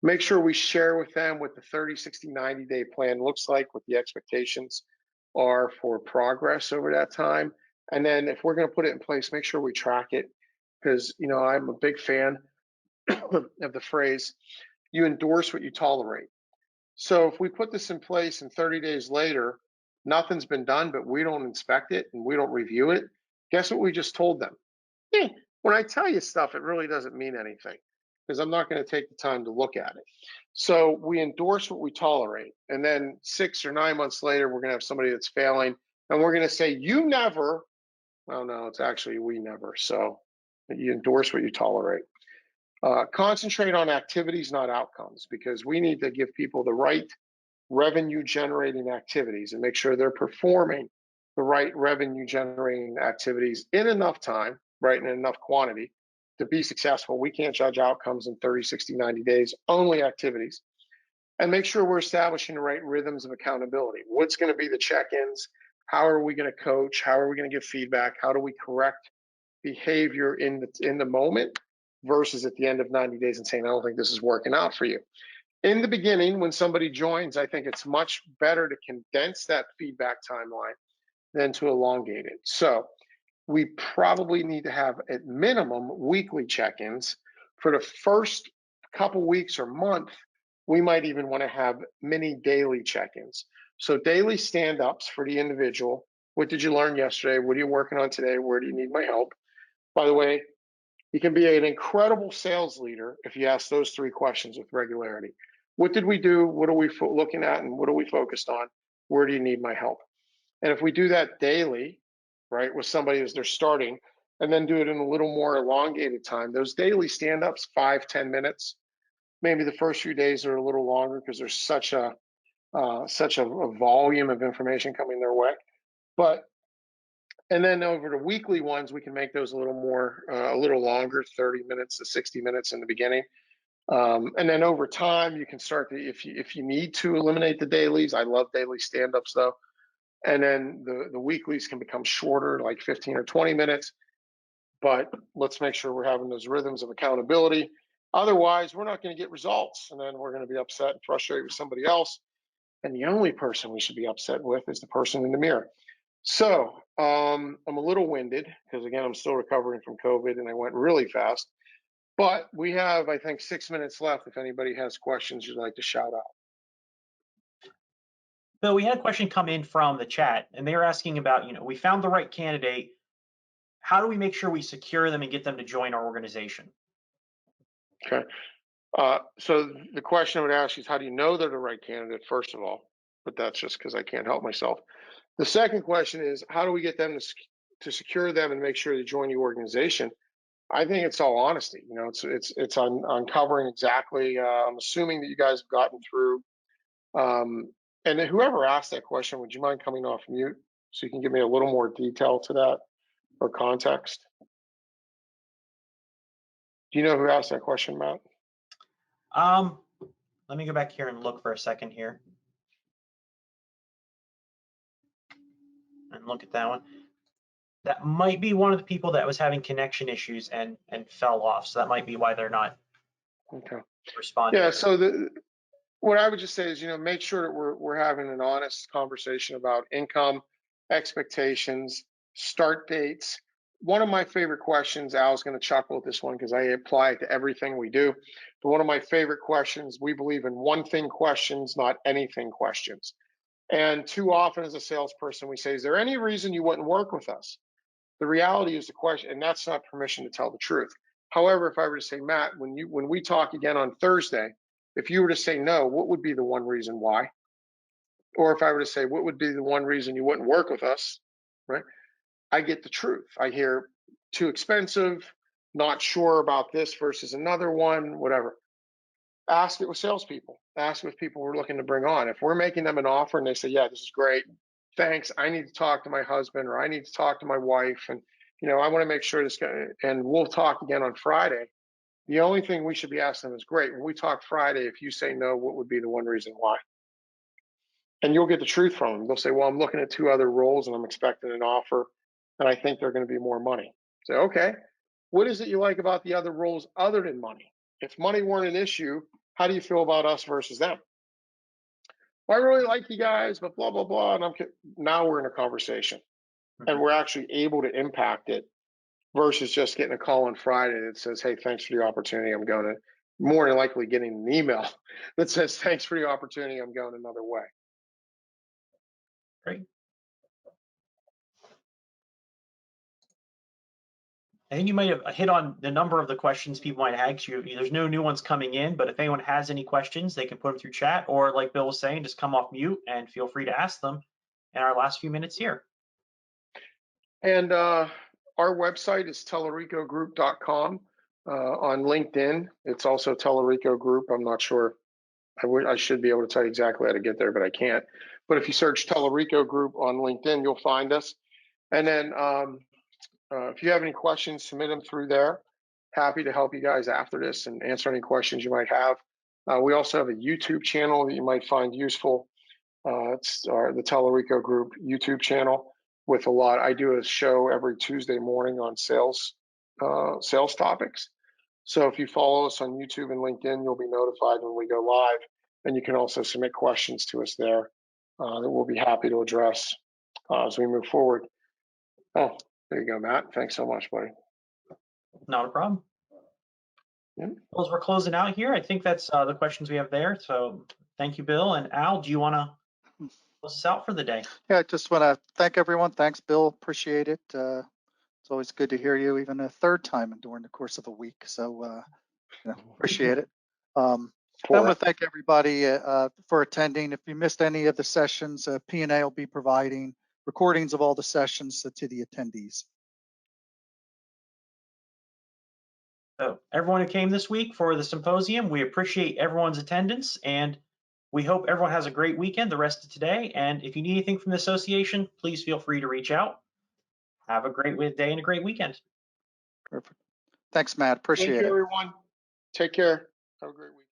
Make sure we share with them what the 30, 60, 90-day plan looks like, what the expectations are for progress over that time. And then if we're going to put it in place, make sure we track it, because I'm a big fan of the phrase, you endorse what you tolerate. So if we put this in place and 30 days later, nothing's been done, but we don't inspect it and we don't review it, guess what we just told them? When I tell you stuff, it really doesn't mean anything, because I'm not going to take the time to look at it. So we endorse what we tolerate. And then 6 or 9 months later, we're going to have somebody that's failing. And we're going to say, you never, well, no, it's actually we never. So you endorse what you tolerate. Concentrate on activities, not outcomes, because we need to give people the right revenue generating activities and make sure they're performing the right revenue generating activities in enough time, right, in enough quantity to be successful. We can't judge outcomes in 30, 60, 90 days, only activities. And make sure we're establishing the right rhythms of accountability. What's going to be the check-ins? How are we going to coach? How are we going to give feedback? How do we correct behavior in the moment versus at the end of 90 days and saying, I don't think this is working out for you. In the beginning, when somebody joins, I think it's much better to condense that feedback timeline than to elongate it. So we probably need to have at minimum weekly check-ins. For the first couple weeks or month, we might even want to have mini daily check-ins. So daily stand-ups for the individual. What did you learn yesterday? What are you working on today? Where do you need my help? By the way, you can be an incredible sales leader if you ask those 3 questions with regularity. What did we do? What are we looking at? And what are we focused on? Where do you need my help? And if we do that daily, right, with somebody as they're starting, and then do it in a little more elongated time, those daily stand-ups, 5, 10 minutes, maybe the first few days are a little longer because there's such a volume of information coming their way. And then over the weekly ones, we can make those a little longer, 30 minutes to 60 minutes in the beginning. And then over time, you can start to, if you need to eliminate the dailies. I love daily stand-ups though. And then the weeklies can become shorter, like 15 or 20 minutes. But let's make sure we're having those rhythms of accountability. Otherwise, we're not going to get results. And then we're going to be upset and frustrated with somebody else. And the only person we should be upset with is the person in the mirror. So I'm a little winded because, again, I'm still recovering from COVID and I went really fast. But we have, I think, 6 minutes left if anybody has questions you'd like to shout out. Bill, we had a question come in from the chat, and they were asking about, we found the right candidate. How do we make sure we secure them and get them to join our organization? Okay. So the question I would ask is, how do you know they're the right candidate, first of all? But that's just because I can't help myself. The second question is, how do we get them to secure them and make sure they join the organization? I think it's all honesty. It's uncovering exactly. I'm assuming that you guys have gotten through. And whoever asked that question, would you mind coming off mute so you can give me a little more detail to that or context? Do you know who asked that question, Matt? Let me go back here and look for a second here. And look at that one. That might be one of the people that was having connection issues and fell off. So that might be why they're not responding. Yeah, so what I would just say is, make sure that we're having an honest conversation about income, expectations, start dates. One of my favorite questions, Al's going to chuckle at this one because I apply it to everything we do. But one of my favorite questions, we believe in one thing questions, not anything questions. And too often as a salesperson, we say, is there any reason you wouldn't work with us? The reality is the question, and that's not permission to tell the truth. However, if I were to say, Matt, when we talk again on Thursday, if you were to say no, what would be the one reason why? Or if I were to say, what would be the one reason you wouldn't work with us, right? I get the truth. I hear too expensive, not sure about this versus another one, whatever. ask it with salespeople. Ask with people we're looking to bring on. If we're making them an offer and they say, yeah, this is great, thanks, I need to talk to my husband or I need to talk to my wife, and I want to make sure this guy, and we'll talk again on Friday. The only thing we should be asking them is, great, when we talk Friday, if you say no, what would be the one reason why? And you'll get the truth from them. They'll say, well, I'm looking at 2 other roles and I'm expecting an offer and I think they're going to be more money. Say, okay, what is it you like about the other roles other than money? If money weren't an issue, how do you feel about us versus them? Well, I really like you guys, but blah, blah, blah. And now we're in a conversation and we're actually able to impact it versus just getting a call on Friday that says, hey, thanks for the opportunity. I'm going to, more than likely getting an email that says, thanks for the opportunity. I'm going another way. Great. I think you might have hit on the number of the questions people might have. There's no new ones coming in, but if anyone has any questions, they can put them through chat, or like Bill was saying, just come off mute and feel free to ask them in our last few minutes here. And our website is telericogroup.com. On LinkedIn, it's also Talerico Group. I'm not sure. I should be able to tell you exactly how to get there, but I can't. But if you search Talerico Group on LinkedIn, you'll find us. And then if you have any questions, submit them through there. Happy to help you guys after this and answer any questions you might have. We also have a YouTube channel that you might find useful. It's the Talerico Group YouTube channel with a lot. I do a show every Tuesday morning on sales topics. So if you follow us on YouTube and LinkedIn, you'll be notified when we go live. And you can also submit questions to us there that we'll be happy to address as we move forward. Oh, there you go, Matt. Thanks so much, buddy. Not a problem. Yeah. Well, as we're closing out here, I think that's the questions we have there. So thank you, Bill. And Al, do you want to close us out for the day? Yeah, I just want to thank everyone. Thanks, Bill. Appreciate it. It's always good to hear you, even a third time during the course of a week. So, appreciate it. I want to thank everybody for attending. If you missed any of the sessions, P&A will be providing recordings of all the sessions to the attendees. So everyone who came this week for the symposium, we appreciate everyone's attendance, and we hope everyone has a great weekend the rest of today. And if you need anything from the association, please feel free to reach out. Have a great day and a great weekend. Perfect. Thanks, Matt. Appreciate it. Thank you, everyone. Take care. Have a great week.